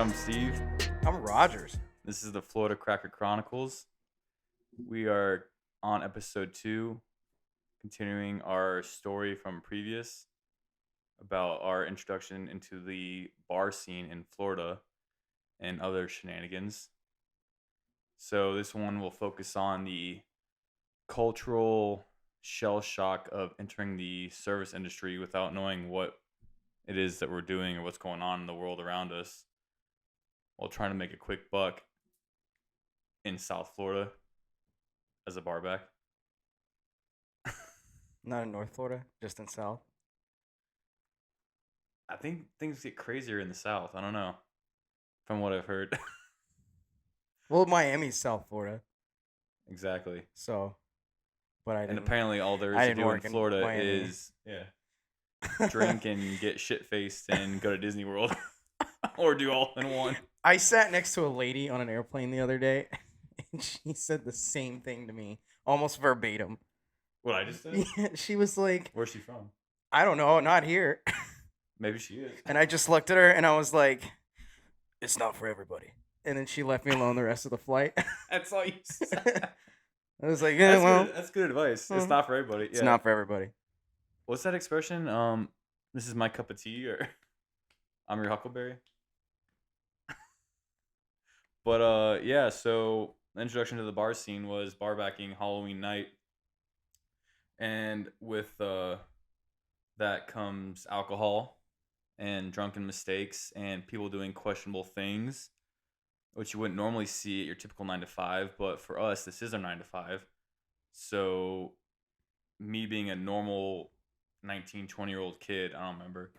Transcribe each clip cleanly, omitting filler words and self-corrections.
I'm Steve. I'm Rogers. This is the Florida Cracker Chronicles. We are on episode 2, continuing our story from previous about our introduction into the bar scene in Florida and other shenanigans. So this one will focus on the cultural shell shock of entering the service industry without knowing what it is that we're doing or what's going on in the world around us, while trying to make a quick buck in South Florida as a barback. Not in North Florida, just in South. I think things get crazier in the South. I don't know. From what I've heard. Well, Miami's South Florida, Exactly. so. But I And didn't. apparently all there I is to didn't do in work in Florida Miami. is drink and get shit-faced and go to Disney World. Or do all in one. I sat next to a lady on an airplane the other day, and she said the same thing to me, almost verbatim. What I just said? Yeah, she was like, Where's she from? I don't know, not here. Maybe she is. And I just looked at her, and I was like, it's not for everybody. And then she left me alone the rest of the flight. That's all you said. I was like, yeah, That's, well, good. That's good advice. It's not for everybody. it's not for everybody. What's that expression? This is my cup of tea, or I'm your huckleberry. But yeah, so the introduction to the bar scene was barbacking Halloween night. And with that comes alcohol and drunken mistakes and people doing questionable things, which you wouldn't normally see at your typical 9 to 5. But for us, this is our 9 to 5. So me being a normal 19, 20-year-old kid, I don't remember,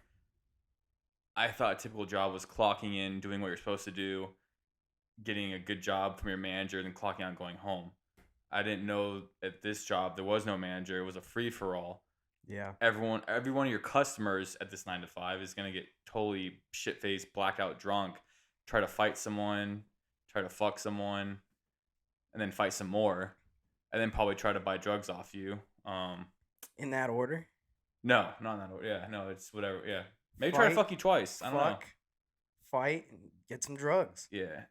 I thought a typical job was clocking in, doing what you're supposed to do, getting a good job from your manager, then clocking out and going home. I didn't know at this job there was no manager. It was a free-for-all. Yeah. Every one of your customers at this 9 to 5 is going to get totally shit-faced, blackout drunk, try to fight someone, try to fuck someone, and then fight some more, and then probably try to buy drugs off you. In that order? No, not in that order. Yeah, no, it's whatever. Yeah. Maybe try to fuck you twice. I don't know. Fight, and get some drugs. Yeah.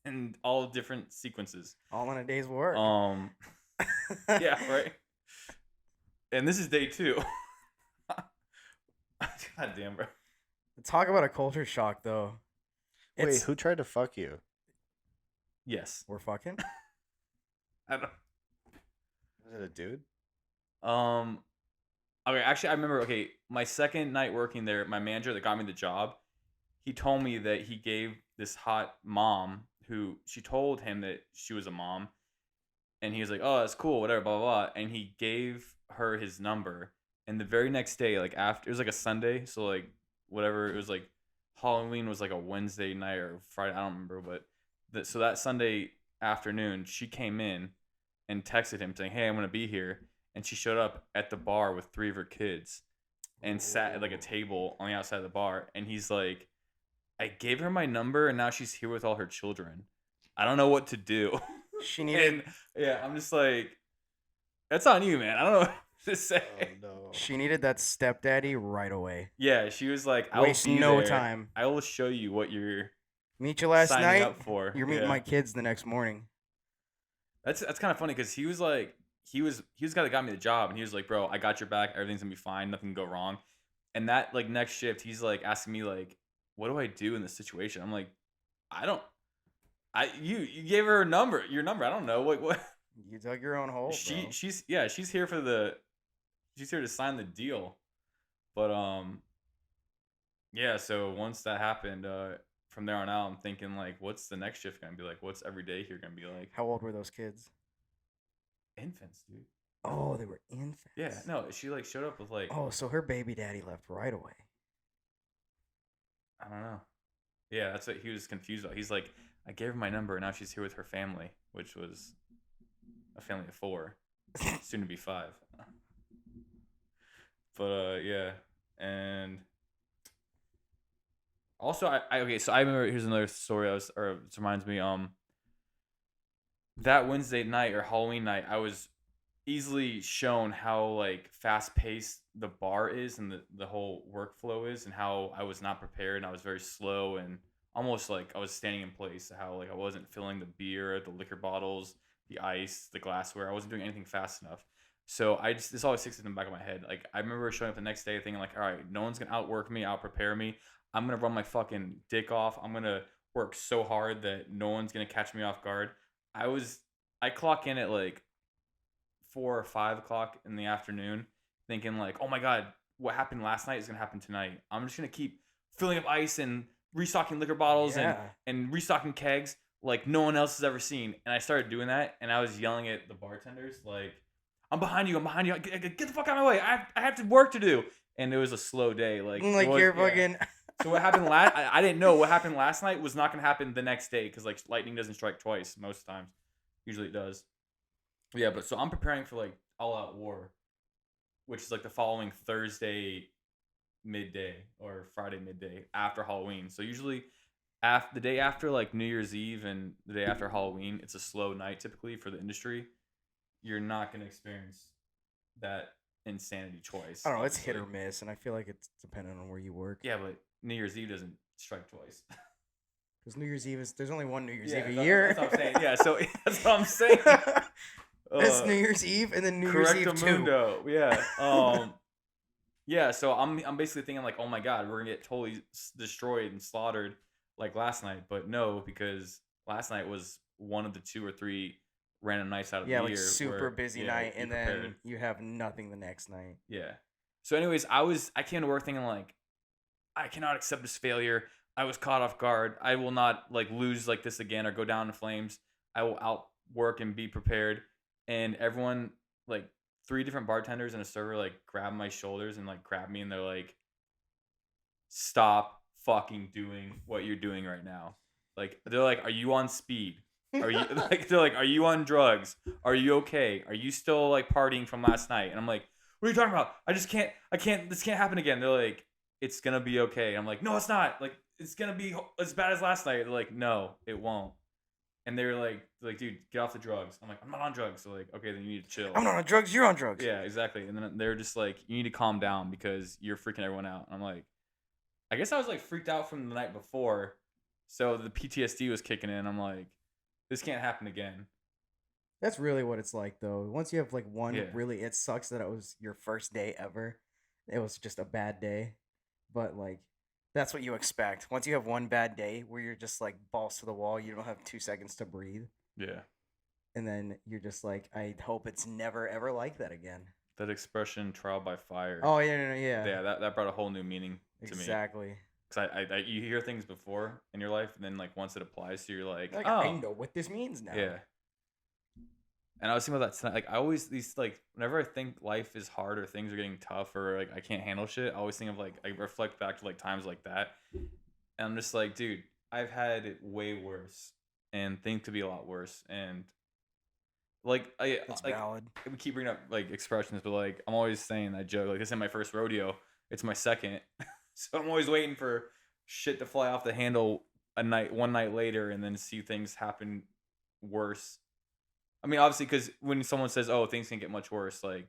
And all different sequences. All in a day's work. Yeah, right. And this is day 2. God damn, bro. Talk about a culture shock, though. Wait, who tried to fuck you? Yes. We're fucking? I don't. Was it a dude? Okay, actually, I remember. Okay, my second night working there, my manager that got me the job, he told me that he gave this hot mom who she told him that she was a mom, and he was like, "Oh, that's cool, whatever, blah blah blah," and he gave her his number. And the very next day, like after, it was like a Sunday, so like whatever, it was like Halloween was like a Wednesday night or Friday, I don't remember, but so that Sunday afternoon, she came in and texted him saying, "Hey, I'm gonna be here," and she showed up at the bar with 3 of her kids, and sat at like a table on the outside of the bar, and he's like, I gave her my number, and now she's here with all her children. I don't know what to do. She needed. And yeah, I'm just like, that's on you, man. I don't know what to say. Oh no. She needed that stepdaddy right away. Yeah, she was like, I'll Waste be no there. time. I will show you what you're Meet you last signing night. up for. You're meeting Yeah. my kids the next morning. That's kind of funny because he was like, he was the guy that got me the job, and he was like, bro, I got your back. Everything's gonna be fine. Nothing can go wrong. And that like next shift, he's like asking me like, what do I do in this situation? I'm like, you gave her your number. I don't know. What? You dug your own hole, bro. She's here she's here to sign the deal. But yeah, so once that happened, from there on out, I'm thinking like, what's the next shift gonna be like? What's every day here gonna be like? How old were those kids? Infants, dude. Oh, they were infants. Yeah, no, she like showed up with like, Oh, so her baby daddy left right away. I don't know. Yeah, that's what he was confused about. He's like, I gave her my number, and now she's here with her family, which was a family of 4, soon to be 5. But yeah, and also okay, so I remember, here's another story it reminds me, that Wednesday night or Halloween night, I was easily shown how like fast paced the bar is and the whole workflow is, and how I was not prepared and I was very slow and almost like I was standing in place. How like I wasn't filling the beer, the liquor bottles, the ice, the glassware. I wasn't doing anything fast enough. So this always sticks in the back of my head. Like I remember showing up the next day thinking like, all right, no one's gonna outwork me, out prepare me. I'm gonna run my fucking dick off. I'm gonna work so hard that no one's gonna catch me off guard. I clock in at like 4 or 5 o'clock in the afternoon, thinking like, oh my god, what happened last night is gonna happen tonight. I'm just gonna keep filling up ice and restocking liquor bottles and restocking kegs like no one else has ever seen. And I started doing that, and I was yelling at the bartenders like, I'm behind you, get the fuck out of my way. I have to work to do. And it was a slow day. Like you're fucking. So what happened last? I didn't know what happened last night was not gonna happen the next day because like lightning doesn't strike twice most times. Usually it does. Yeah, but so I'm preparing for like all out war, which is like the following Thursday midday or Friday midday after Halloween. So usually the day after like New Year's Eve and the day after Halloween, it's a slow night typically for the industry. You're not gonna experience that insanity twice. I don't know, it's hit or miss, and I feel like it's dependent on where you work. Yeah, but New Year's Eve doesn't strike twice. Because New Year's Eve there's only one New Year's Eve a year. That's what I'm saying. Yeah, so that's what I'm saying. It's New Year's Eve and then New Year's Eve 2. Yeah. Yeah, so I'm basically thinking like, oh my god, we're gonna get totally destroyed and slaughtered like last night. But no, because last night was one of the 2 or 3 random nights out of the year. Yeah, like super busy night, and then you have nothing the next night. Yeah. So anyways, I came to work thinking like, I cannot accept this failure. I was caught off guard. I will not like lose like this again or go down in flames. I will outwork and be prepared. And everyone, like 3 different bartenders and a server, like grab my shoulders and like grab me, and they're like, "Stop fucking doing what you're doing right now." Like they're like, "Are you on speed? Are you like they're like, are you on drugs? Are you okay? Are you still like partying from last night?" And I'm like, "What are you talking about? I can't. This can't happen again." They're like, "It's gonna be okay." I'm like, "No, it's not. Like it's gonna be as bad as last night." They're like, "No, it won't." And they're like, dude, get off the drugs. I'm like, I'm not on drugs. So like, okay, then you need to chill. I'm not on drugs. You're on drugs. Yeah, exactly. And then they're just like, you need to calm down because you're freaking everyone out. And I'm like, I guess I was like freaked out from the night before, so the PTSD was kicking in. I'm like, this can't happen again. That's really what it's like, though. Once you have like one, really, it sucks that it was your first day ever. It was just a bad day, but like. That's what you expect. Once you have one bad day where you're just like balls to the wall, you don't have 2 seconds to breathe. Yeah. And then you're just like, I hope it's never ever like that again. That expression, trial by fire. Oh yeah. Yeah, that brought a whole new meaning to me. Exactly. Because I you hear things before in your life, and then like once it applies to you, you're like, oh, I know what this means now. Yeah. And I was thinking about that tonight. Like I always whenever I think life is hard or things are getting tough or like I can't handle shit, I always think of like I reflect back to like times like that, and I'm just like, dude, I've had it way worse, and things could be a lot worse. And like That's like valid. we keep bringing up like expressions, but like I'm always saying that joke. Like this ain't my first rodeo; it's my second. So I'm always waiting for shit to fly off the handle one night later, and then see things happen worse. I mean, obviously, because when someone says, "Oh, things can get much worse," like,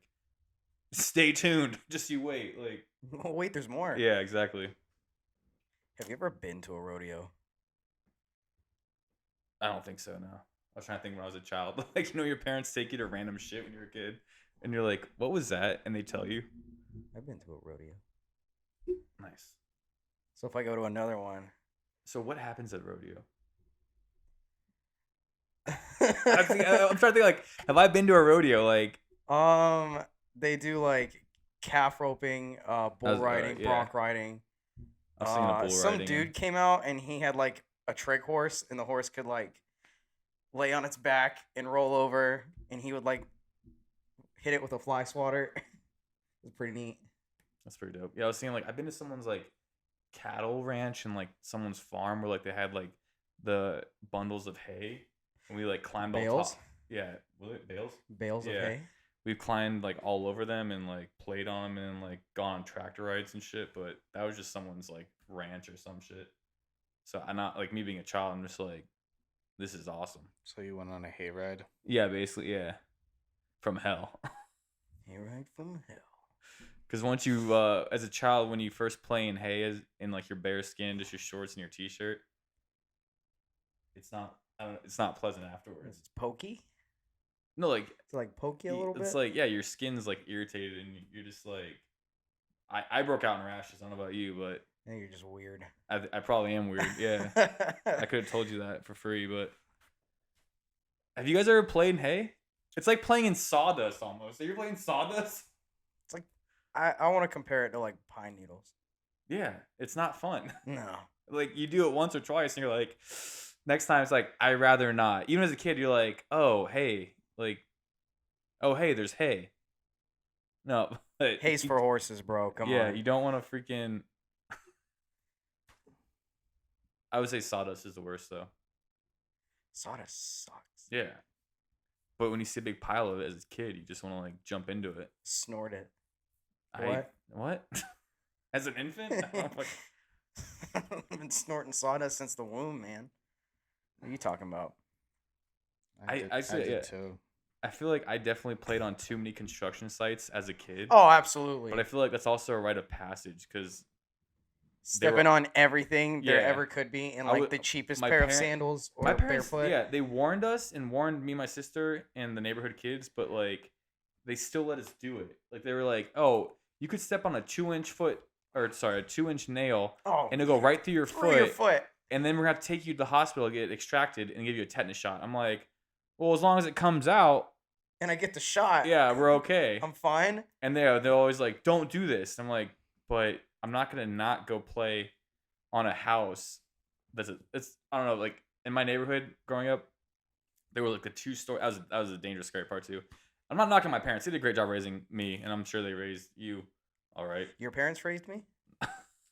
stay tuned. Just you wait. Like, oh wait, there's more. Yeah, exactly. Have you ever been to a rodeo? I don't think so. No, I was trying to think when I was a child. Like, your parents take you to random shit when you're a kid, and you're like, "What was that?" And they tell you. I've been to a rodeo. Nice. So if I go to another one. So what happens at rodeo? I'm trying to think like, have I been to a rodeo? Like, they do like calf roping, bull riding, bronc riding. I've seen a bull some riding. Dude came out and he had like a trick horse, and the horse could like lay on its back and roll over, and he would like hit it with a fly swatter. It was pretty neat. That's pretty dope. Yeah, I was seeing like I've been to someone's like cattle ranch and like someone's farm where like they had like the bundles of hay. And we like climbed all top. Yeah, was it bales? Bales of hay. We climbed like all over them and like played on them and like gone on tractor rides and shit. But that was just someone's like ranch or some shit. So I'm not like me being a child. I'm just like, this is awesome. So you went on a hayride? Yeah, basically, yeah. From hell. Hayride from hell. Because once you, as a child, when you first play in hay in like your bare skin, just your shorts and your t-shirt, it's not. I don't know, it's not pleasant afterwards. It's pokey. No, like It's like pokey a little bit. it's like your skin's like irritated and you're just like. I broke out in rashes. I don't know about you, but yeah, you're just weird. I probably am weird. Yeah, I could have told you that for free, but have you guys ever played in hay? It's like playing in sawdust almost. Have you ever played in sawdust? It's like I want to compare it to like pine needles. Yeah, it's not fun. No. Like you do it once or twice, and you're like, next time it's like I'd rather not. Even as a kid, you're like, oh hey, like, oh hey, there's hay. No, hay's for horses, bro. Come on. Yeah, you don't want to freaking. I would say sawdust is the worst though. Sawdust sucks. Yeah, but when you see a big pile of it as a kid, you just want to like jump into it. Snort it. What? As an infant? I've been snorting sawdust since the womb, man. What are you talking about? I did too. I feel like I definitely played on too many construction sites as a kid. Oh, absolutely. But I feel like that's also a rite of passage because stepping on everything there ever could be in like the cheapest pair of sandals or barefoot. Yeah, they warned us and warned me, my sister, and the neighborhood kids, but like they still let us do it. Like they were like, "Oh, you could step on a 2-inch nail, and it'll go right through your foot, and then we're gonna have to take you to the hospital to get extracted and give you a tetanus shot." I'm like, "Well, as long as it comes out." And I get the shot. Yeah, we're okay. I'm fine. And they're always like, "Don't do this." I'm like, "But I'm not gonna not go play on a house it's I don't know, like in my neighborhood growing up, they were like the 2-story. That was a dangerous, scary part too. I'm not knocking my parents; they did a great job raising me, and I'm sure they raised you all right. Your parents raised me?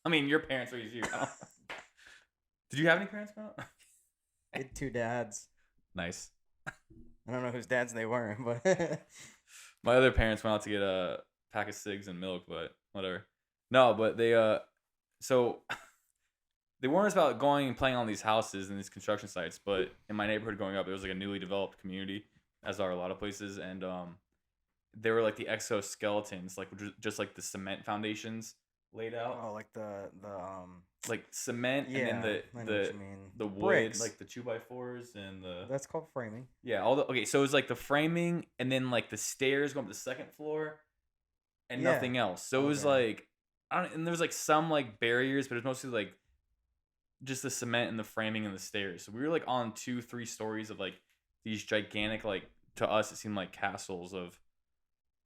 I mean, your parents raised you. Did you have any parents growing up? I had 2 dads. Nice. I don't know whose dads they were, but my other parents went out to get a pack of cigs and milk, but whatever. No, but they so they warned us about going and playing on these houses and these construction sites, but in my neighborhood growing up, it was like a newly developed community, as are a lot of places, and they were like the exoskeletons, like just like the cement foundations laid out. Oh, like the like cement, and then the wood, bricks. Like the 2x4s and the. That's called framing. Yeah, okay. So it was like the framing, and then like the stairs going up to the second floor, and nothing else. So it was like, and there was like some like barriers, but it was mostly like just the cement and the framing and the stairs. So we were like on 2-3 stories of like these gigantic, like to us it seemed like castles of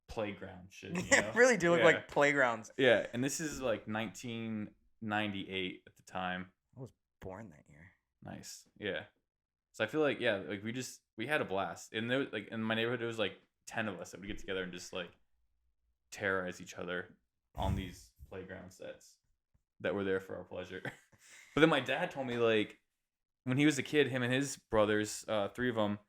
playground shit. You know? Really do look like playgrounds. Yeah, and this is like 1998 at the time. I was born that year. Nice. Yeah. So I feel like like we had a blast. And there was, like in my neighborhood it was like 10 of us that would get together and just like terrorize each other on these playground sets that were there for our pleasure. But then my dad told me like when he was a kid, him and his brothers, 3 of them,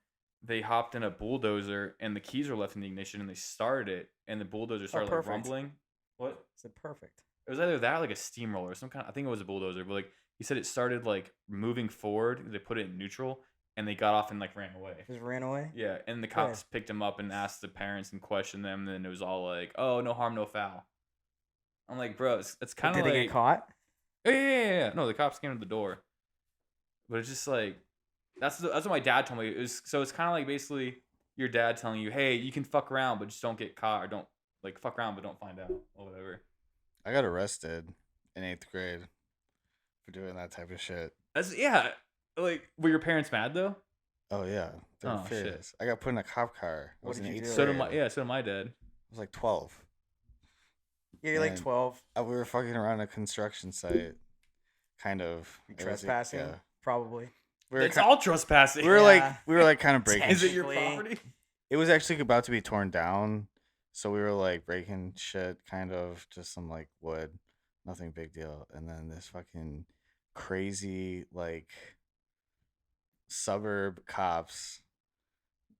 they hopped in a bulldozer and the keys were left in the ignition and they started it and the bulldozer started like rumbling. What? I said perfect. It was either that or like a steamroller, some kind. I think it was a bulldozer, but like he said, it started like moving forward. They put it in neutral and they got off and like ran away. Just ran away. Yeah, and the cops picked him up and asked the parents and questioned them. And then it was all like, "Oh, no harm, no foul." I'm like, bro, it's kind of like. Did they get caught? Yeah. No, the cops came to the door. But it's just like, that's what my dad told me. So it's kind of like basically your dad telling you, "Hey, you can fuck around, but just don't get caught, or don't like fuck around, but don't find out, or whatever." I got arrested in 8th grade for doing that type of shit. Like, were your parents mad though? Oh yeah, they're furious. Shit. I got put in a cop car. What did you do? So did my dad. I was like 12. Yeah, you're like 12. We were fucking around a construction site, kind of. You're trespassing, probably. It's all trespassing. We were like kind of breaking. Is it your property? It was actually about to be torn down, so we were like breaking shit, kind of just some like wood, nothing big deal. And then this fucking crazy like suburb cops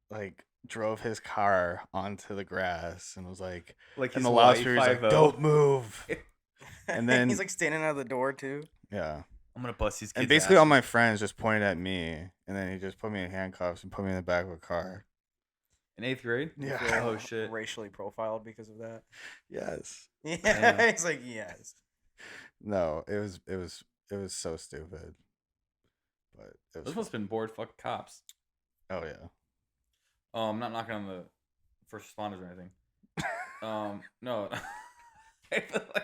like drove his car onto the grass and was like in the loudspeaker, he's like, "Don't move." And then he's like standing out of the door too. Yeah. I'm gonna bust these kids. And basically all my friends just pointed at me, and then he just put me in handcuffs and put me in the back of a car. In 8th grade? Yeah. Oh shit. Racially profiled because of that. Yes. Yeah. He's like, yes. No, it was so stupid. but it was Those must have been bored fucking cops. Oh yeah. I'm not knocking on the first responders or anything. No. I feel like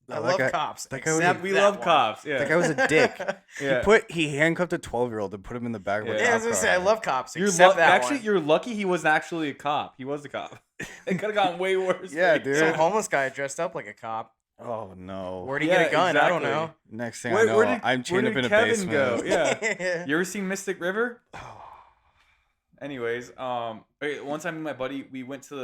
I love cops. That guy was a, we love cops. Yeah. that guy was a dick. Yeah. He handcuffed a 12-year-old and put him in the back of a Yeah, I cop was gonna say car. I love cops. You're Except that actually, one. you're lucky he wasn't actually a cop. He was a cop. It could have gotten way worse. Yeah, for you. dude. Some homeless guy dressed up like a cop. Oh no. Where'd he get a gun? I don't know. Next thing I know, I'm chained up in a basement. Go? Yeah. You ever seen Mystic River? Anyways, okay, one time me and my buddy, we went to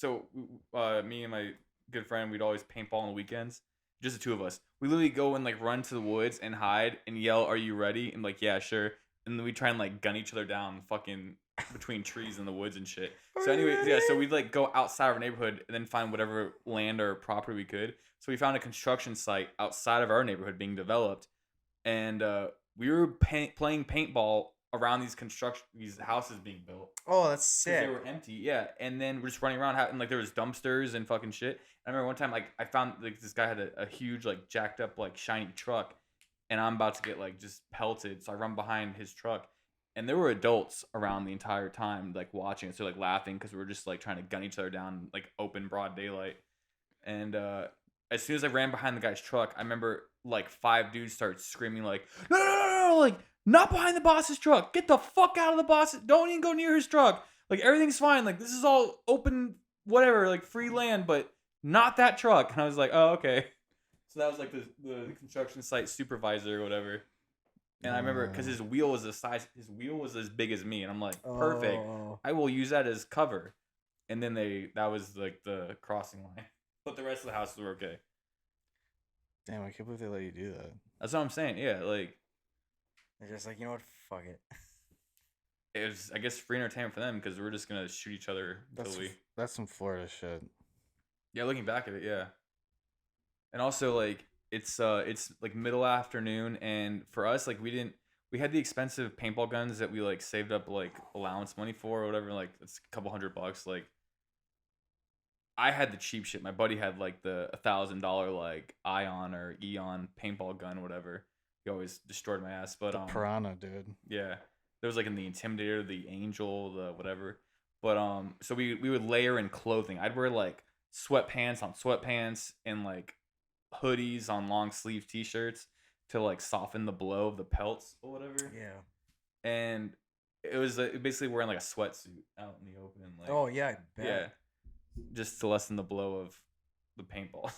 the, me and my good friend, we'd always paintball on the weekends. Just the two of us. We literally go and like run to the woods and hide and yell, "Are you ready?" And like, yeah, sure. And then we try and like gun each other down, fucking between trees in the woods and shit. So anyways, yeah. So we'd like go outside of our neighborhood and then find whatever land or property we could. So we found a construction site outside of our neighborhood being developed, and we were playing paintball around these houses being built. Oh, that's sick. They were empty, yeah. And then we're just running around, and like there was dumpsters and fucking shit. I remember one time, like I found like this guy had a huge like jacked up like shiny truck, and I'm about to get like just pelted. So I run behind his truck, and there were adults around the entire time like watching us, so like laughing because we were just like trying to gun each other down like open broad daylight. And as soon as I ran behind the guy's truck, I remember like 5 dudes started screaming like, "No, no, no, no, like not behind the boss's truck! Get the fuck out of the boss's! Don't even go near his truck! Like everything's fine. Like this is all open, whatever, like free land, but not that truck." And I was like, "Oh, okay." So that was like the construction site supervisor or whatever. And I remember because his wheel was as big as me, and I'm like, perfect. I will use that as cover. And then that was like the crossing line, but the rest of the houses were okay. Damn, I can't believe they let you do that. That's what I'm saying. Yeah, like They're just like, you know what? Fuck it. it was, I guess, free entertainment for them because we're just gonna shoot each other until That's some Florida shit. Yeah, looking back at it, yeah. And also like it's like middle afternoon, and for us like we had the expensive paintball guns that we like saved up like allowance money for or whatever, like it's a couple $100. Like I had the cheap shit. My buddy had like the $1,000 like Ion or Eon paintball gun or whatever. He always destroyed my ass. But the Piranha, dude. Yeah. There was like in the Intimidator, the Angel, the whatever. But so we would layer in clothing. I'd wear like sweatpants on sweatpants and like hoodies on long sleeve t-shirts to like soften the blow of the pelts or whatever. Yeah. And it was basically wearing like a sweatsuit out in the open. Like, oh yeah, I bet. Yeah. Just to lessen the blow of the paintballs.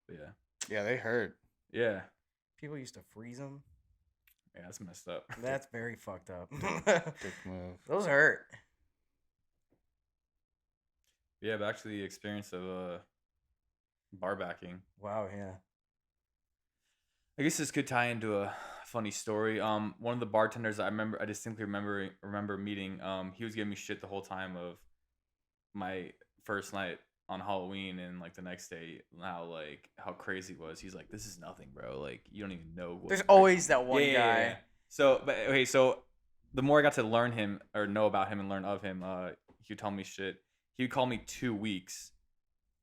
But yeah. Yeah, they hurt. Yeah. People used to freeze them. Yeah, that's messed up. That's very fucked up. Dick move. Those hurt. Yeah, but actually the experience of bar backing. Wow, yeah. I guess this could tie into a funny story. One of the bartenders I distinctly remember meeting. He was giving me shit the whole time of my first night on Halloween and like the next day, how crazy it was. He's like, "This is nothing, bro. Like you don't even know." There's always that one guy. Yeah. So, but okay, so the more I got to learn him or know about him and learn of him, he would tell me shit. He would call me 2 weeks.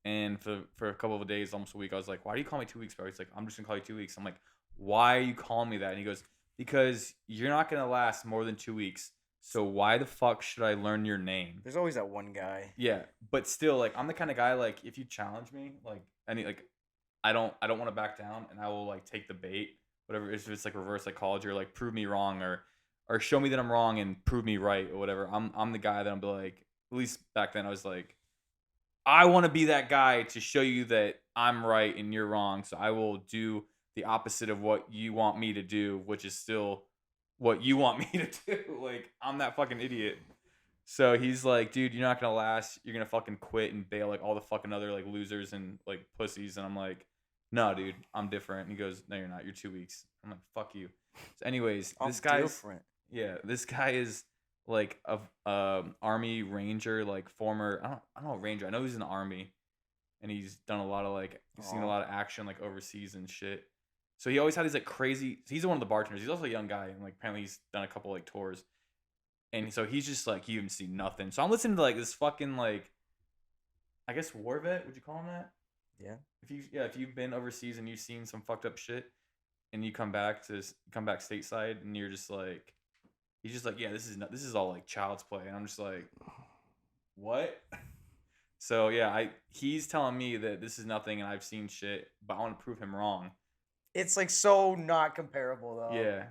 And for a couple of days, almost a week, I was like, "Why do you call me 2 weeks, bro?" He's like, "I'm just gonna call you 2 weeks." I'm like, "Why are you calling me that?" And he goes, "Because you're not gonna last more than 2 weeks. So why the fuck should I learn your name?" There's always that one guy. Yeah, but still, like, I'm the kind of guy like if you challenge me, like I don't want to back down, and I will like take the bait, whatever. If it's like reverse psychology or like prove me wrong or show me that I'm wrong and prove me right or whatever. I'm the guy that I'm like. At least back then, I was like, I want to be that guy to show you that I'm right and you're wrong. So I will do the opposite of what you want me to do, which is still what you want me to do. Like, I'm that fucking idiot. So he's like, "Dude, you're not going to last. You're going to fucking quit and bail like all the fucking other like losers and like pussies." And I'm like, "No, dude, I'm different." And he goes, "No, you're not. You're 2 weeks." I'm like, "Fuck you." So anyways, this guy's different. Yeah, this guy is like a Army Ranger, like former, I don't know, Ranger. I know he's in the Army, and he's done a lot of like, he's seen a lot of action like overseas and shit. So he always had these like crazy. He's one of the bartenders. He's also a young guy, and like apparently he's done a couple like tours. And so he's just like, he even seen nothing. So I'm listening to like this fucking like, I guess war vet. Would you call him that? Yeah. If you've been overseas and you've seen some fucked up shit, and you come back stateside, and you're just like, he's just like, yeah, this is all like child's play, and I'm just like, what? So yeah, he's telling me that this is nothing, and I've seen shit, but I want to prove him wrong. It's like so not comparable though. Yeah,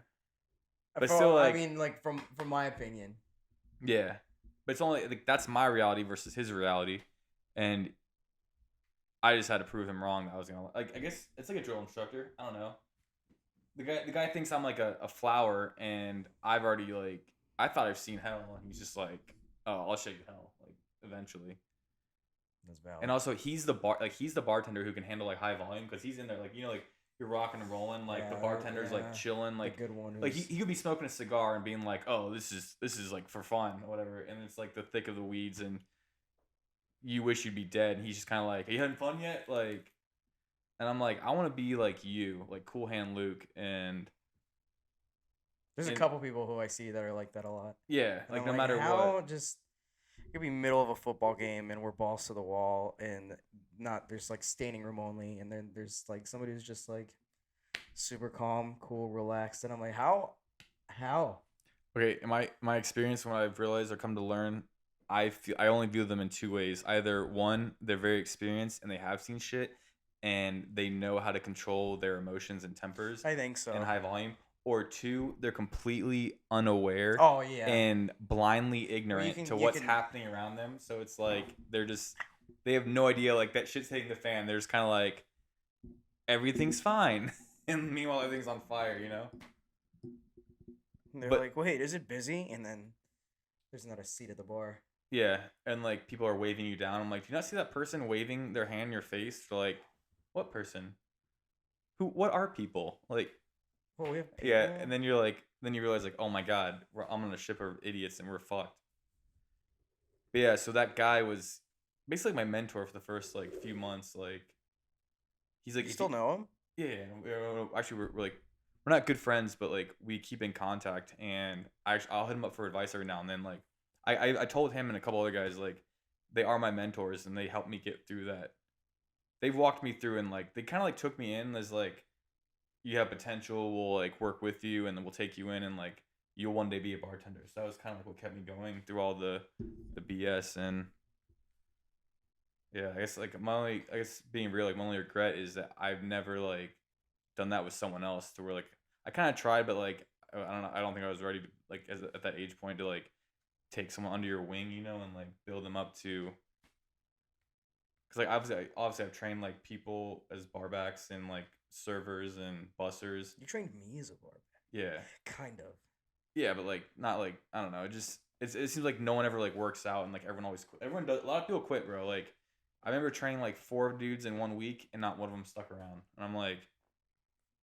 but still, like, I mean, like from my opinion. Yeah, but it's only like that's my reality versus his reality, and I just had to prove him wrong. That I was gonna like. I guess it's like a drill instructor. I don't know. The guy thinks I'm like a flower, and I've already like I thought I've seen hell, and he's just like, oh, I'll show you hell, like eventually. That's valid. And also, he's the bartender who can handle like high volume because he's in there like like you're rocking and rolling, like the bartender's like chilling, like the good one. Like he could be smoking a cigar and being like, oh, this is like for fun or whatever, and it's like the thick of the weeds, and you wish you'd be dead. And he's just kind of like, are you having fun yet? Like, and I'm like, I want to be like you, like Cool Hand Luke, and there's a couple people who I see that are like that a lot. Yeah, like no like, matter what, just it could be middle of a football game and we're balls to the wall, and there's like standing room only, and then there's like somebody who's just like super calm, cool, relaxed, and I'm like, how? Okay, my experience, when I've realized or come to learn, I only view them in two ways. Either one, they're very experienced and they have seen shit, and they know how to control their emotions and tempers. I think so. In high volume. Or two, they're completely unaware. Oh yeah. And blindly ignorant to what's happening around them. So it's like they have no idea, like, that shit's hitting the fan. They're just kind of like, everything's fine, and meanwhile everything's on fire, you know. And they're like, wait, is it busy? And then there's not a seat at the bar. Yeah, and like people are waving you down. I'm like, do you not see that person waving their hand in your face? They're like, what person? What are people? Like, well, we have people. Yeah, and then you realize like, oh my god, I'm on a ship of idiots and we're fucked. But yeah, so that guy was basically my mentor for the first like few months. Like, he's like, you still know him? Yeah, actually we're like, we're not good friends, but like we keep in contact, and I'll hit him up for advice every now and then. Like, I told him and a couple other guys, like, they are my mentors and they helped me get through that. They've walked me through, and like they kind of like took me in as like, you have potential, we'll like work with you, and then we'll take you in, and like you'll one day be a bartender. So that was kind of like what kept me going through all the BS. And yeah, I guess being real, like my only regret is that I've never like done that with someone else, to where like I kind of tried, but like I don't know, I don't think I was ready to like at that age point to like take someone under your wing, you know, and like build them up to. Cause like obviously I've trained like people as barbacks and like servers and bussers. You trained me as a barback. Yeah. Kind of. Yeah, but like not like, I don't know. It seems like no one ever like works out, and like everyone quit. Everyone does. A lot of people quit, bro. Like I remember training like 4 dudes in 1 week, and not one of them stuck around. And I'm like,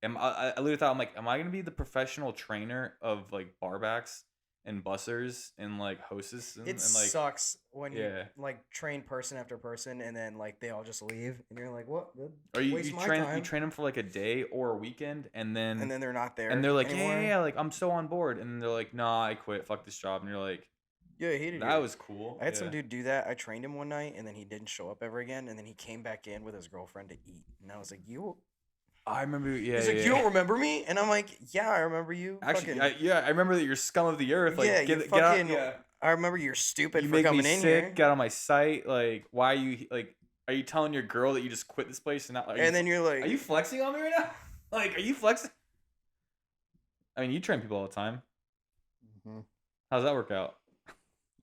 I literally thought, I'm like, am I gonna be the professional trainer of like barbacks and bussers and like hostess? And like, sucks when you like train person after person, and then like they all just leave, and you're like, what? Or you train them for like a day or a weekend, and then they're not there, and they're like, anymore. yeah, like I'm so on board, and they're like, nah, I quit, fuck this job, and you're like, yeah, I hated it. That was cool. I had some dude do that. I trained him one night, and then he didn't show up ever again, and then he came back in with his girlfriend to eat, and I was like, I remember, yeah. He's like, you don't remember me? And I'm like, yeah, I remember you. Actually, I remember that you're scum of the earth. Like, yeah, get out. Yeah. I remember you're stupid for coming in here. Get on my site. Like, why are you like? Are you telling your girl that you just quit this place and not? Like, and then you're like, are you flexing on me right now? Like, are you flexing? I mean, you train people all the time. Mm-hmm. How's that work out?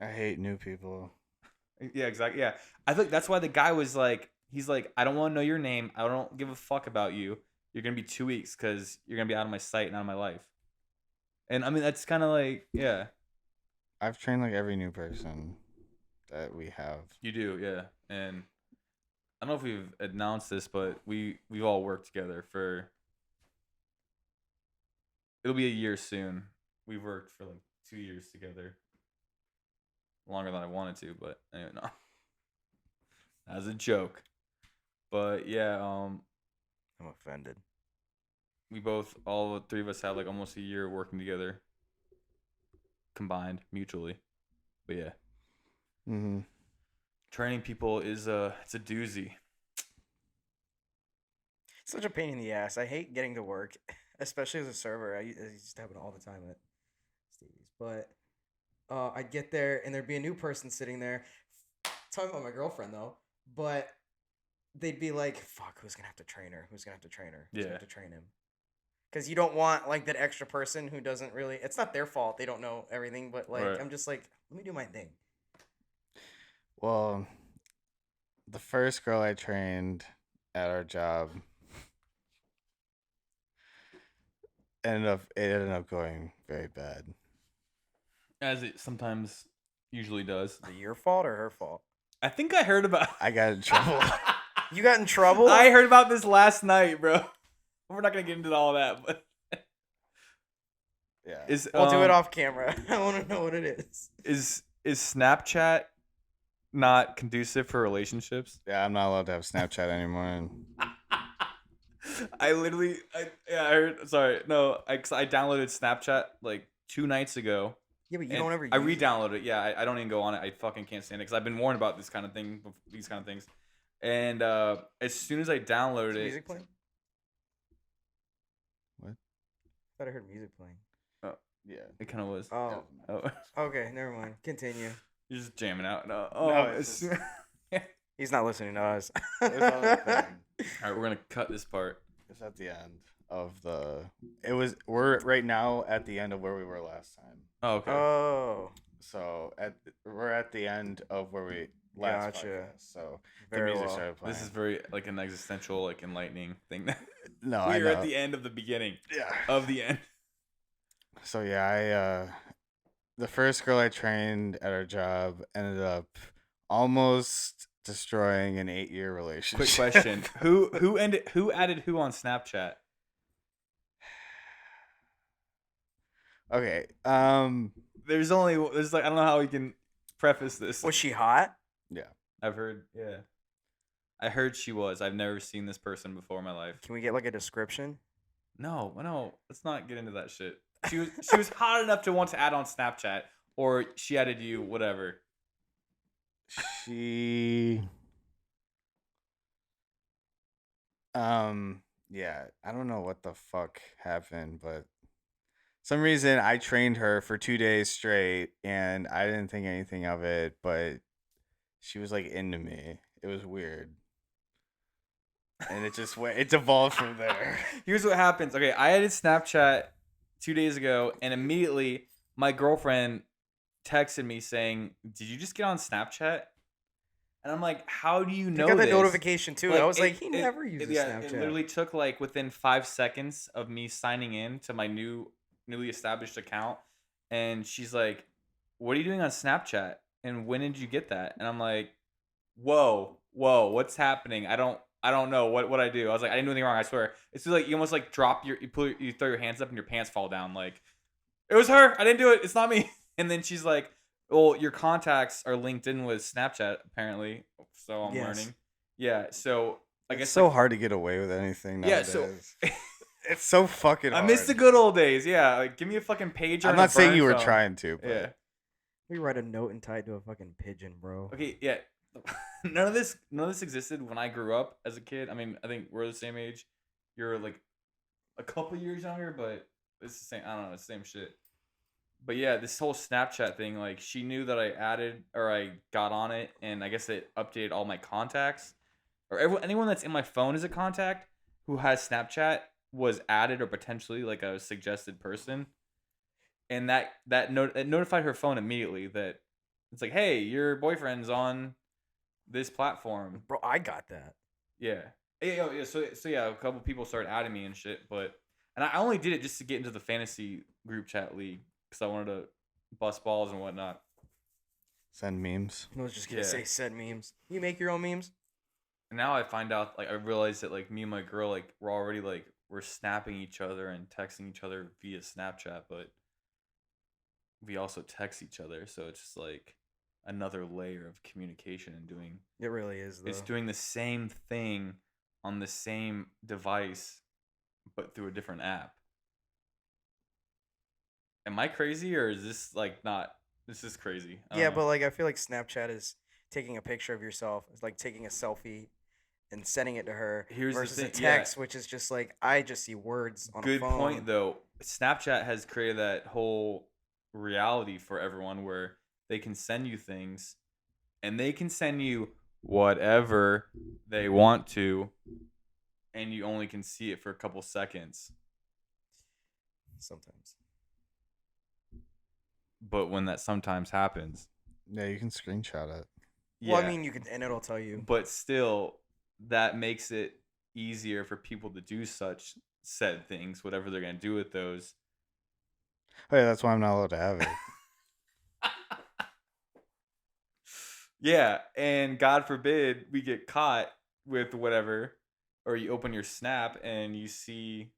I hate new people. Yeah, exactly. Yeah, I think that's why the guy was like, he's like, I don't want to know your name. I don't give a fuck about you. You're going to be 2 weeks because you're going to be out of my sight and out of my life. And I mean, that's kind of like, yeah. I've trained like every new person that we have. You do, yeah. And I don't know if we've announced this, but we've all worked together for, it'll be a year soon. We've worked for like 2 years together. Longer than I wanted to, but anyway, no. That was a joke. But yeah, I'm offended. All 3 of us have like almost a year working together, combined mutually. But yeah, training people it's a doozy. Such a pain in the ass. I hate getting to work especially as a server. I used to happen all the time at Stevie's. But I'd get there and there'd be a new person sitting there. Talking about my girlfriend though, but they'd be like, "Fuck, who's gonna have to train her? Who's gonna have to train her? Who's gonna have to train him?" Because you don't want like that extra person who doesn't really. It's not their fault. They don't know everything, but like I'm just like, let me do my thing. Well, the first girl I trained at our job it ended up going very bad. As it sometimes usually does. Is it your fault or her fault? I think I heard about. I got in trouble. You got in trouble? I heard about this last night, bro. We're not gonna get into all that, but yeah, we'll do it off camera. I want to know what it is. Is Snapchat not conducive for relationships? Yeah, I'm not allowed to have Snapchat anymore. I heard. Sorry, no, I downloaded Snapchat like 2 nights ago. Yeah, but you don't ever. I re-downloaded it. Yeah, I don't even go on it. I fucking can't stand it because I've been warned about these kind of things. And as soon as I downloaded it, music playing? What? I thought I heard music playing. Oh, yeah, it kind of was. Oh. Oh. Okay, never mind. Continue. You're just jamming out. No, he's not listening to us. All right, we're gonna cut this part. It's at the end of we're right now at the end of where we were last time. Oh, okay. Oh. So we're at the end of where we last podcast. So very the music started playing. This is very like an existential, like enlightening thing. No, we're at the end of the beginning. Yeah. Of the end. So yeah, the first girl I trained at our job ended up almost destroying an 8-year relationship. Quick question: Who added who on Snapchat? Okay. There's like I don't know how we can preface this. Was she hot? Yeah. I've heard. Yeah. I heard she was. I've never seen this person before in my life. Can we get like a description? No. Let's not get into that shit. She was hot enough to want to add on Snapchat, or she added you, whatever. She. Yeah, I don't know what the fuck happened, but some reason I trained her for 2 days straight, and I didn't think anything of it, but she was like into me. It was weird. And it just went. It devolved from there. Here's what happens. Okay, I added Snapchat 2 days ago, and immediately my girlfriend texted me saying, "Did you just get on Snapchat?" And I'm like, "How do you know?" I got this? the notification too. I was like, he never uses Snapchat. It literally took like within 5 seconds of me signing in to my newly established account, and she's like, "What are you doing on Snapchat? And when did you get that?" And I'm like, "Whoa, what's happening? I don't know what I do." I was like, "I didn't do anything wrong. I swear." It's like you almost like drop you throw your hands up and your pants fall down. Like, it was her. I didn't do it. It's not me. And then she's like, "Well, your contacts are linked in with Snapchat apparently." So I'm learning. Yeah. So I guess it's so hard to get away with anything nowadays. Yeah. So it's so fucking hard. I miss the good old days. Yeah. Like, give me a fucking pager. I'm not saying you were trying to. But. Yeah. We write a note and tie it to a fucking pigeon, bro. Okay. Yeah. None of this existed when I grew up as a kid. I mean, I think we're the same age. You're like a couple years younger, but it's the same. I don't know. It's the same shit. But yeah, this whole Snapchat thing, like she knew that I added or I got on it, and I guess it updated all my contacts, or anyone that's in my phone as a contact who has Snapchat was added or potentially like a suggested person, and it notified her phone immediately that it's like, hey, your boyfriend's on this platform. Bro, I got that. Yeah. Yeah. So yeah, a couple people started adding me and shit, and I only did it just to get into the fantasy group chat league. Because I wanted to bust balls and whatnot. Send memes. I was just going to say send memes. You make your own memes? And now I find out, like, I realized that, like, me and my girl, like, we're already, like, we're snapping each other and texting each other via Snapchat, but we also text each other. So it's just, like, another layer of communication and doing. It really is, though. It's doing the same thing on the same device, but through a different app. Am I crazy, or is this like not? This is crazy. Yeah, but like I feel like Snapchat is taking a picture of yourself. It's like taking a selfie, and sending it to her Here's versus the a thing, yeah. text, which is just like I just see words on a Good phone. point, though. Snapchat has created that whole reality for everyone where they can send you things, and they can send you whatever they want to, and you only can see it for a couple seconds. Sometimes. But when that sometimes happens, Yeah, you can screenshot it. yeah, Well, I mean, you can, and it'll tell you. but still, that makes it easier for people to do such said things, whatever they're gonna do with those. Oh, yeah, that's why I'm not allowed to have it. Yeah, and God forbid we get caught with whatever, or you open your Snap and you see.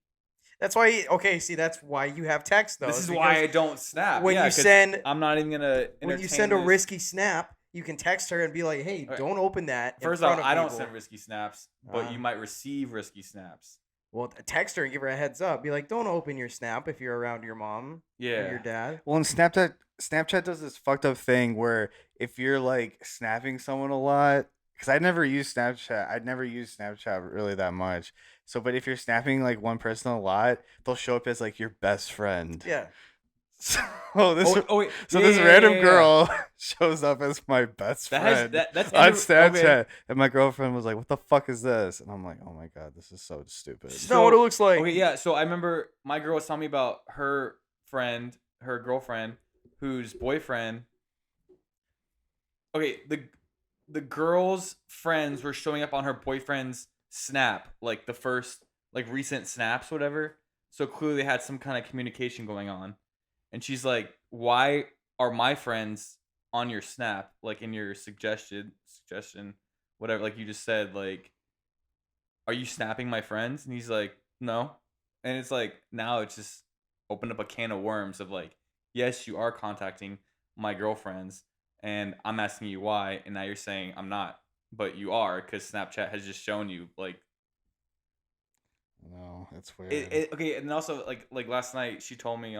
That's why. Okay, see, that's why you have text though. This is why I don't snap. When Yeah, you 'cause send, I'm not even gonna. when you send a this. risky snap, you can text her and be like, "Hey, Okay. don't open that." First in front off, of I don't people. send risky snaps, but you might receive risky snaps. Well, text her and give her a heads up. Be like, "Don't open your snap if you're around your mom or your Yeah. dad." Well, and Snapchat does this fucked up thing where if you're like snapping someone a lot, because I'd never used Snapchat really that much. So, but if you're snapping like one person a lot, they'll show up as like your best friend. Yeah. So Wait. this random girl shows up as my best friend That's on okay. Snapchat, and my girlfriend was like, "What the fuck is this?" And I'm like, "Oh my god, this is so stupid." It's not what it looks like. Okay, yeah. So I remember my girl was telling me about her girlfriend, whose boyfriend. Okay, the girl's friends were showing up on her boyfriend's Snap, like the first, like recent snaps, whatever. So clearly they had some kind of communication going on, and she's like, "Why are my friends on your Snap, like in your suggestion, whatever? Like you just said, like, are you snapping my friends?" And he's like, "No." And it's like, now it's just opened up a can of worms of like, yes, you are contacting my girlfriends, and I'm asking you why, and now you're saying I'm not, but you are, because Snapchat has just shown you like No, it's weird. okay. And also like last night she told me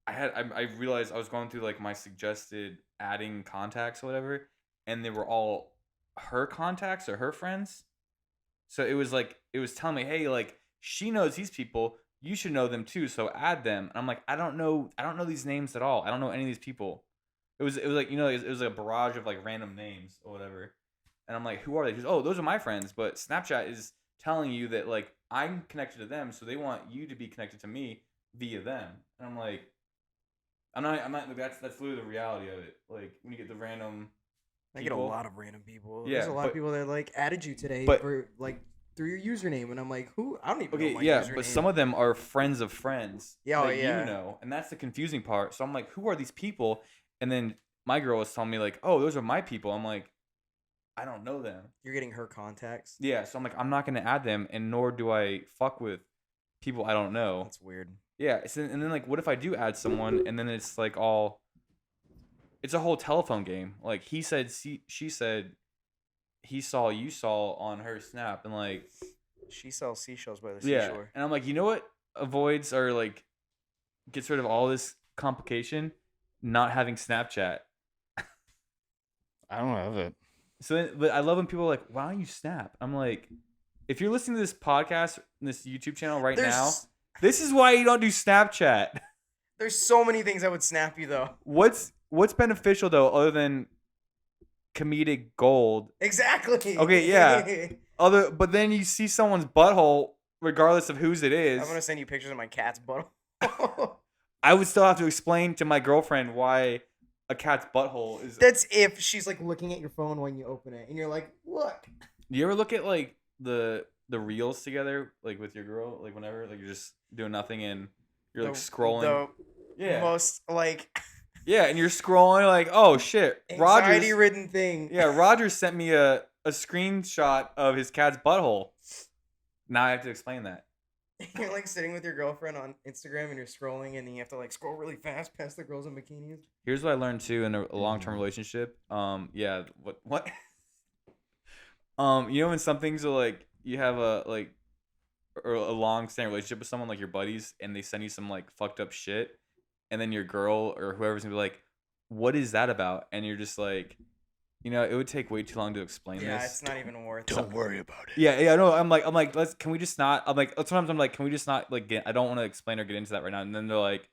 I realized I was going through like my suggested adding contacts or whatever, and they were all her contacts or her friends. So it was like, it was telling me, hey, like she knows these people, you should know them too, so add them. And I'm like, I don't know these names at all. I don't know any of these people. It was like, you know, it was like a barrage of like random names or whatever. And I'm like, who are they? She goes, oh, those are my friends. But Snapchat is telling you that like I'm connected to them, so they want you to be connected to me via them. And I'm like, I'm not. That's literally the reality of it. Like when you get the random. I get a lot of random people. Yeah, There's a lot of people that like added you today for like through your username, and I'm like, who? I don't even know my username. But some of them are friends of friends. Yeah, that you know, and that's the confusing part. So I'm like, who are these people? And then my girl was telling me like, oh, those are my people. I'm like, I don't know them. You're getting her contacts. Yeah, so I'm like, I'm not gonna add them, and nor do I fuck with people I don't know. That's weird. Yeah, and then like, what if I do add someone, and then it's like all. It's a whole telephone game. Like he said, she said, he saw, you saw on her Snap, and like. She sells seashells by the seashore. And I'm like, you know what avoids or like gets rid of all this complication? Not having Snapchat. I don't have it. So, but I love when people are like, why don't you Snap? I'm like, if you're listening to this podcast, this YouTube channel right now, this is why you don't do Snapchat. There's so many things that would snap you though. What's beneficial though, other than comedic gold? Exactly. Okay, yeah. But then you see someone's butthole, regardless of whose it is. I'm gonna send you pictures of my cat's butthole. I would still have to explain to my girlfriend why a cat's butthole is. That's if she's like looking at your phone when you open it, and you're like, "Look." Do you ever look at like the reels together, like with your girl, like whenever, like you're just doing nothing and you're like scrolling? Most like. Yeah, and you're scrolling like, oh shit, anxiety-ridden thing. Yeah, Rogers sent me a screenshot of his cat's butthole. Now I have to explain that. You're like sitting with your girlfriend on Instagram and you're scrolling, and then you have to like scroll really fast past the girls in bikinis. Here's what I learned too in a long-term relationship. Yeah, what? You know when some things are like you have a long-standing relationship with someone, like your buddies, and they send you some like fucked up shit, and then your girl or whoever's gonna be like, "What is that about?" And you're just like, it would take way too long to explain this. Yeah, it's not even worth it. Don't worry about it. Yeah, no, I'm like, can we just not? I'm like, sometimes I'm like, can we just not I don't want to explain or get into that right now. And then they're like,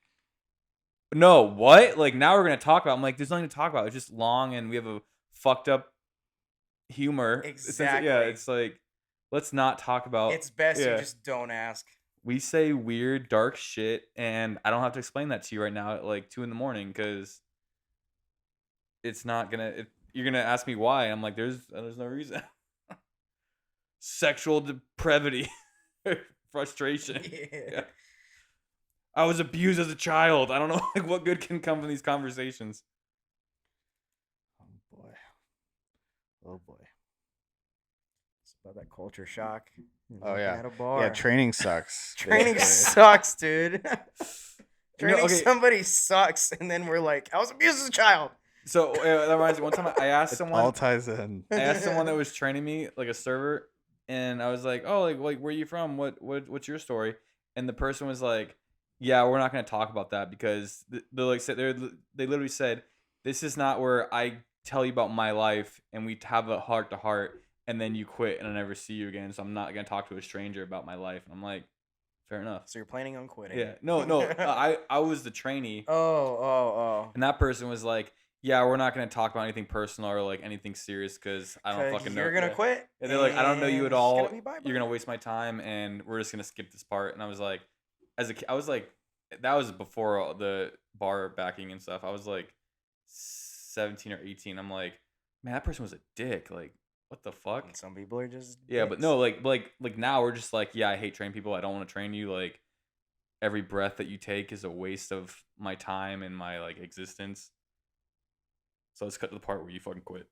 no, what? Like now we're gonna talk about. I'm like, there's nothing to talk about. It's just long, and we have a fucked up humor. Exactly. Yeah, it's like, let's not talk about. It's best you just don't ask. We say weird, dark shit, and I don't have to explain that to you right now at like 2 a.m. because it's not gonna. You're gonna ask me why. I'm like, there's no reason. Sexual depravity, frustration. Yeah. I was abused as a child. I don't know like what good can come from these conversations. Oh boy. Oh boy. It's about that culture shock. Oh yeah. At a bar. Yeah, training sucks. Training sucks, dude. Training okay. somebody sucks, and then we're like, I was abused as a child. So that reminds me. One time I asked someone. All ties in. I asked someone that was training me, like a server, and I was like, "Oh, like where are you from? What's your story?" And the person was like, "Yeah, we're not going to talk about that because they literally said this is not where I tell you about my life and we have a heart to heart, and then you quit and I never see you again. So I'm not going to talk to a stranger about my life." And I'm like, fair enough. So you're planning on quitting? Yeah. No. I was the trainee. Oh. And that person was like, yeah, we're not going to talk about anything personal or like anything serious because I don't fucking know. You're going to quit? And they're like, I don't know you at all. You're going going to waste my time and we're just going to skip this part. And I was like, I was like, that was before the bar backing and stuff. I was like 17 or 18. I'm like, man, that person was a dick. Like, what the fuck? And some people are just yeah, dicks. but no, like now we're just like, yeah, I hate training people. I don't want to train you. Like, every breath that you take is a waste of my time and my like existence. So let's cut to the part where you fucking quit.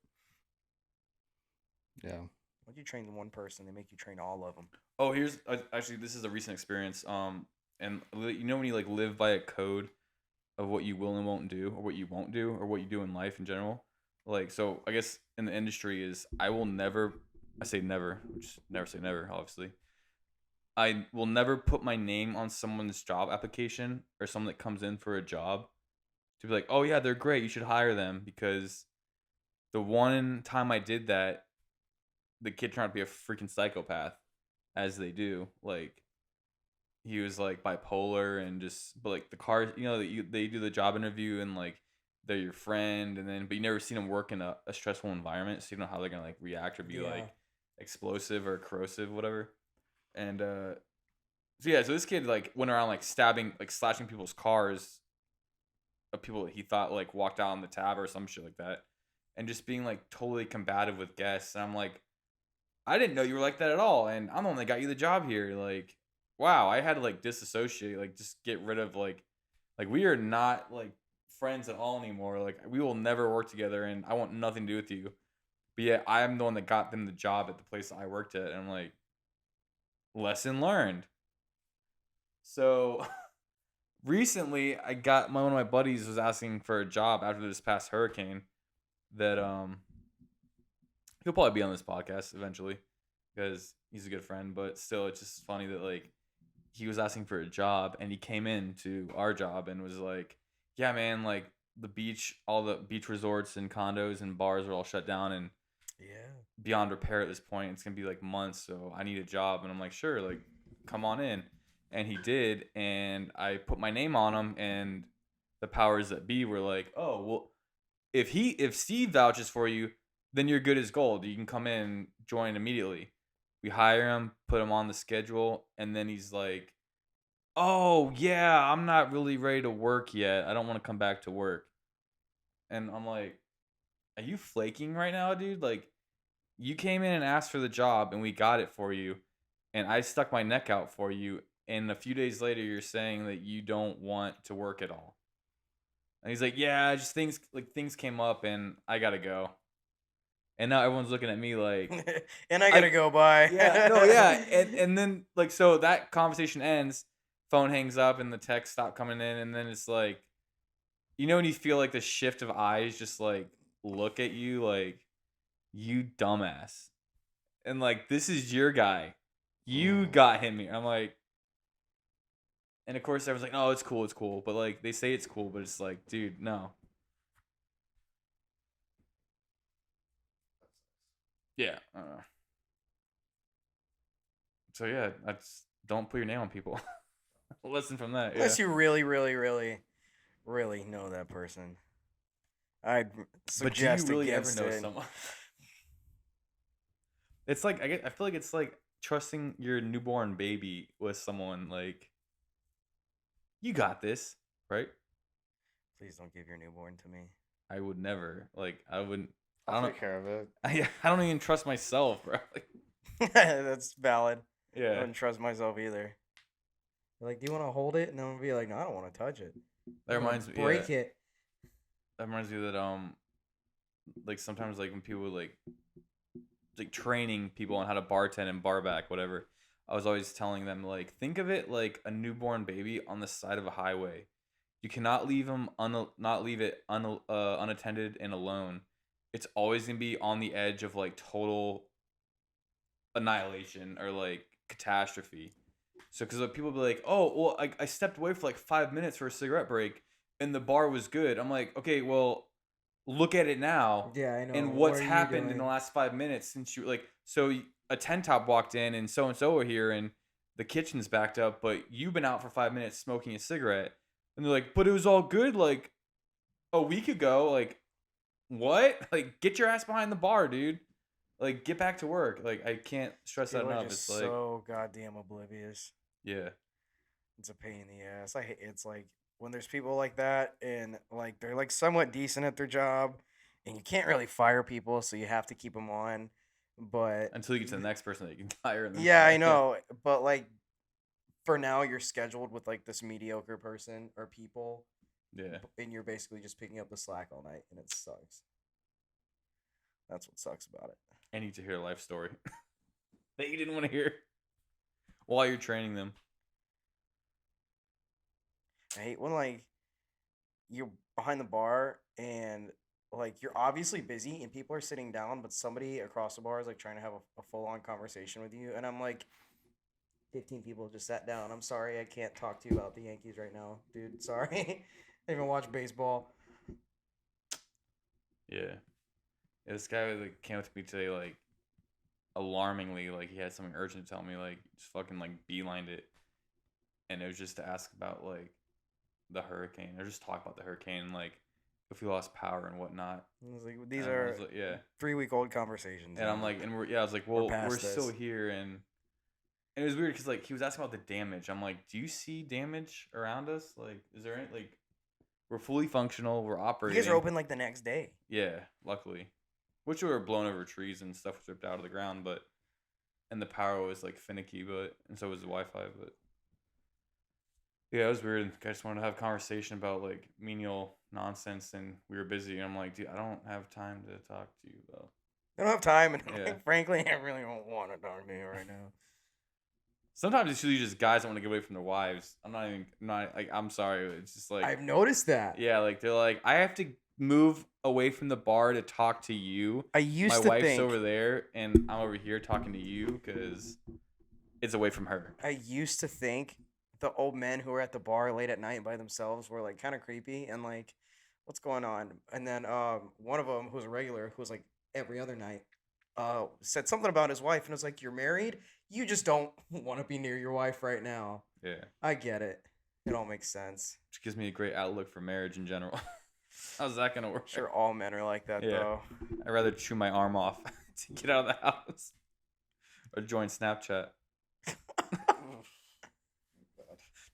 Yeah. When you train one person, they make you train all of them. Oh, here's actually this is a recent experience. And you know when you like live by a code of what you will and won't do, or what you won't do, or what you do in life in general. Like, so I guess in the industry is I will never. I say never, which never say never, obviously. I will never put my name on someone's job application or someone that comes in for a job to be like, oh yeah, they're great, you should hire them, because the one time I did that, the kid turned out to be a freaking psychopath, as they do. Like, he was like bipolar and just, but like the car, they do the job interview and like they're your friend, and then but you never seen them work in a stressful environment, so you don't know how they're gonna like react or be like explosive or corrosive, whatever. And so this kid like went around like stabbing, like slashing people's cars of people that he thought like walked out on the tab or some shit like that, and just being like totally combative with guests. And I'm like, I didn't know you were like that at all, and I'm the one that got you the job here. Like, wow, I had to like disassociate, like just get rid of like we are not like friends at all anymore. Like, we will never work together, and I want nothing to do with you. But yet I'm the one that got them the job at the place I worked at, and I'm like, lesson learned. So recently I got one of my buddies was asking for a job after this past hurricane that he'll probably be on this podcast eventually because he's a good friend, but still it's just funny that like he was asking for a job and he came in to our job and was like, yeah man, like the beach, all the beach resorts and condos and bars are all shut down and beyond repair at this point. It's gonna be like months, so I need a job. And I'm like, sure, like come on in. And he did, and I put my name on him, and the powers that be were like, oh well, if Steve vouches for you, then you're good as gold. You can come in, join immediately. We hire him, put him on the schedule, and then he's like, oh yeah, I'm not really ready to work yet. I don't want to come back to work. And I'm like, are you flaking right now, dude? Like, you came in and asked for the job and we got it for you, and I stuck my neck out for you, and a few days later you're saying that you don't want to work at all. And he's like, yeah, just things came up and I gotta go. And now everyone's looking at me like and I gotta go by. and then like, so that conversation ends, phone hangs up and the text stop coming in, and then it's like, when you feel like the shift of eyes just like look at you like, you dumbass, and like, this is your guy, you got him here. I'm like, and of course everyone's like, oh, it's cool, but like they say it's cool, but it's like, dude, no. Yeah. So yeah, that's don't put your name on people. Listen from that. Unless you really, really, really, really know that person. I'd But do you suggest really ever against know it. someone? It's like I feel like it's like trusting your newborn baby with someone. Like, you got this, right? Please don't give your newborn to me. I would never. Like, I wouldn't. I I'll don't. take care of it. I don't even trust myself, bro. Like, That's valid. I yeah. wouldn't trust myself either. They're like, do you want to hold it? And I'm gonna be like, no, I don't want to touch it. That reminds me. Break it. That reminds me that like sometimes like when people like training people on how to bartend and bar back, whatever. I was always telling them, like, think of it like a newborn baby on the side of a highway. You cannot leave them unattended and alone. It's always gonna be on the edge of like total annihilation or like catastrophe. So because like, people be like, oh well, I stepped away for like 5 minutes for a cigarette break and the bar was good. I'm like, okay, well, look at it now. Yeah, I know. And What what's are you happened in the doing? last 5 minutes since you like so a 10 top walked in and so are here and the kitchen's backed up, but you've been out for 5 minutes smoking a cigarette. And they're like, but it was all good like a week ago. Like, what? Like, get your ass behind the bar, dude. Like, get back to work. Like, I can't stress People that are enough. just It's like, so goddamn oblivious. yeah. It's a pain in the ass. I hate it's like when there's people like that and like they're like somewhat decent at their job and you can't really fire people, so you have to keep them on. But Until you get to the next person that you can hire. And then yeah, fire. I know. But like for now, you're scheduled with like this mediocre person or people, Yeah. and you're basically just picking up the slack all night, and it sucks. That's what sucks about it. I need to hear a life story that you didn't want to hear while you're training them. I hate when like you're behind the bar and like you're obviously busy and people are sitting down, but somebody across the bar is like trying to have a full on conversation with you, and I'm like, 15 people just sat down. I'm sorry, I can't talk to you about the Yankees right now, dude. Sorry, I even watch baseball. Yeah. This guy like came up to me today, like alarmingly, like he had something urgent to tell me, like just fucking like beelined it, and it was just to ask about like the hurricane, or just talk about the hurricane, like if we lost power and whatnot. I was like, these And I are was like, yeah, 3-week-old conversations. and I'm like, and I was like, well, past we're still this. here, and it was weird because like he was asking about the damage. I'm like, do you see damage around us? Like, is there any like we're fully functional, we're You operating. guys are open like the next day. Yeah, luckily. Which were blown over trees and stuff was ripped out of the ground, but and the power was like finicky, but and so was the Wi-Fi, but yeah, it was weird. I just wanted to have a conversation about like menial nonsense, and we were busy. And I'm like, dude, I don't have time to talk to you about. I don't have time, and Yeah. like, frankly, I really don't want to talk to you right now. Sometimes it's usually just guys that want to get away from their wives. I'm not like, I'm sorry. It's just like, I've noticed that. yeah, like they're like, I have to move away from the bar to talk to you. I used My to wife's think over there, and I'm over here talking to you because it's away from her. I used to think the old men who were at the bar late at night by themselves were like kind of creepy and like, what's going on? And then one of them who was a regular, who was like every other night, said something about his wife, and was like, "You're married. You just don't want to be near your wife right now." Yeah. I get it. It all makes sense. Which gives me a great outlook for marriage in general. How's that gonna work? Sure, all men are like that Yeah. though. I'd rather chew my arm off to get out of the house or join Snapchat.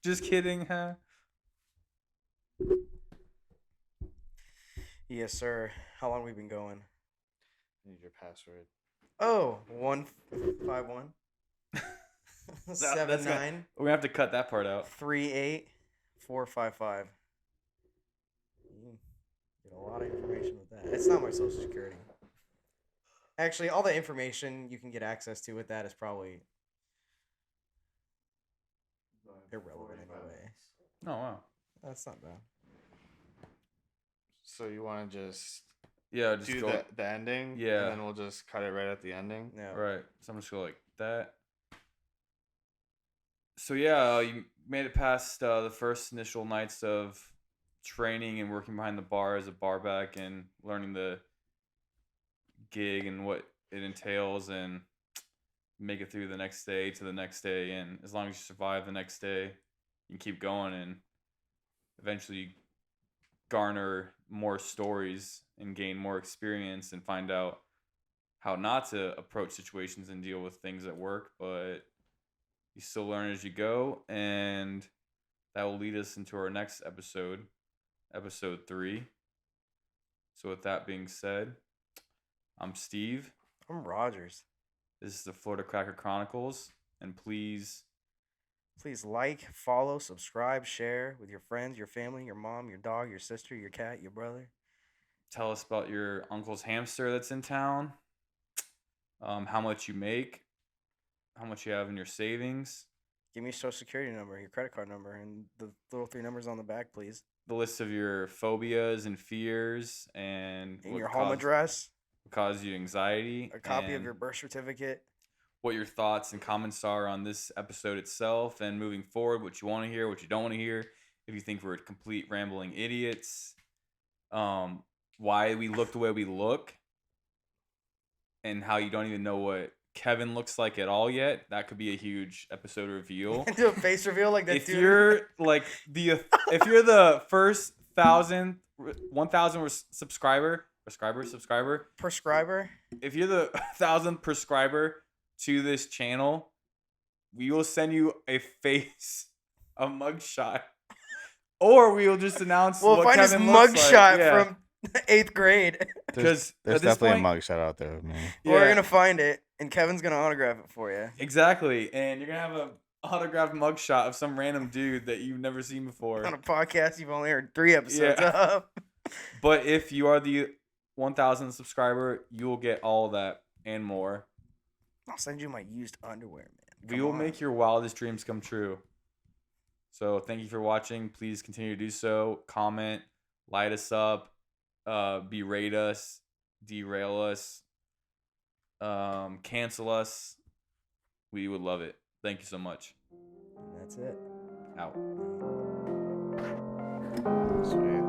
Just kidding, huh? Yes, sir. How long we been going? I need your password. Oh, 151 That's 79 We're gonna have to cut that part out. 38 455. You get a lot of information with that. It's not my social security. Actually, all the information you can get access to with that is probably irrelevant anyway. Oh wow. That's not bad. So you want to just Yeah, just do go. the ending? Yeah. And then we'll just cut it right at the ending? Yeah. Right. So I'm just go like that. So yeah, you made it past the first initial nights of training and working behind the bar as a barback and learning the gig and what it entails and make it through the next day to the next day. And as long as you survive the next day, you can keep going and eventually garner more stories and gain more experience and find out how not to approach situations and deal with things at work. But you still learn as you go, and that will lead us into our next episode, episode 3. So with that being said, I'm Steve. I'm Rogers. This is the Florida Cracker Chronicles, and please like, follow, subscribe, share with your friends, your family, your mom, your dog, your sister, your cat, your brother. Tell us about your uncle's hamster that's in town, how much you make, how much you have in your savings. Give me your social security number, your credit card number, and the little 3 numbers on the back, please. The list of your phobias and fears and your home address. What causes you anxiety. A copy of your birth certificate. What your thoughts and comments are on this episode itself and moving forward, what you want to hear, what you don't want to hear. If you think we're complete rambling idiots, why we look the way we look, and how you don't even know what Kevin looks like at all yet. That could be a huge episode reveal. Do a face reveal like that. If you're like if you're the first 1,000 subscriber. Prescriber. If you're the 1,000th prescriber to this channel, we will send you a mugshot, or we will just announce. We'll what find Kevin his looks mugshot like. from 8th grade. Because there's definitely a mugshot out there of me. Yeah. We're gonna find it, and Kevin's gonna autograph it for you. Exactly, and you're gonna have a autographed mugshot of some random dude that you've never seen before on a podcast you've only heard 3 episodes of. But if you are the 1,000th subscriber, you will get all that and more. I'll send you my used underwear, man. We will make your wildest dreams come true. So thank you for watching. Please continue to do so. Comment, light us up, berate us, derail us, cancel us. We would love it. Thank you so much. That's it. Out. Sweet.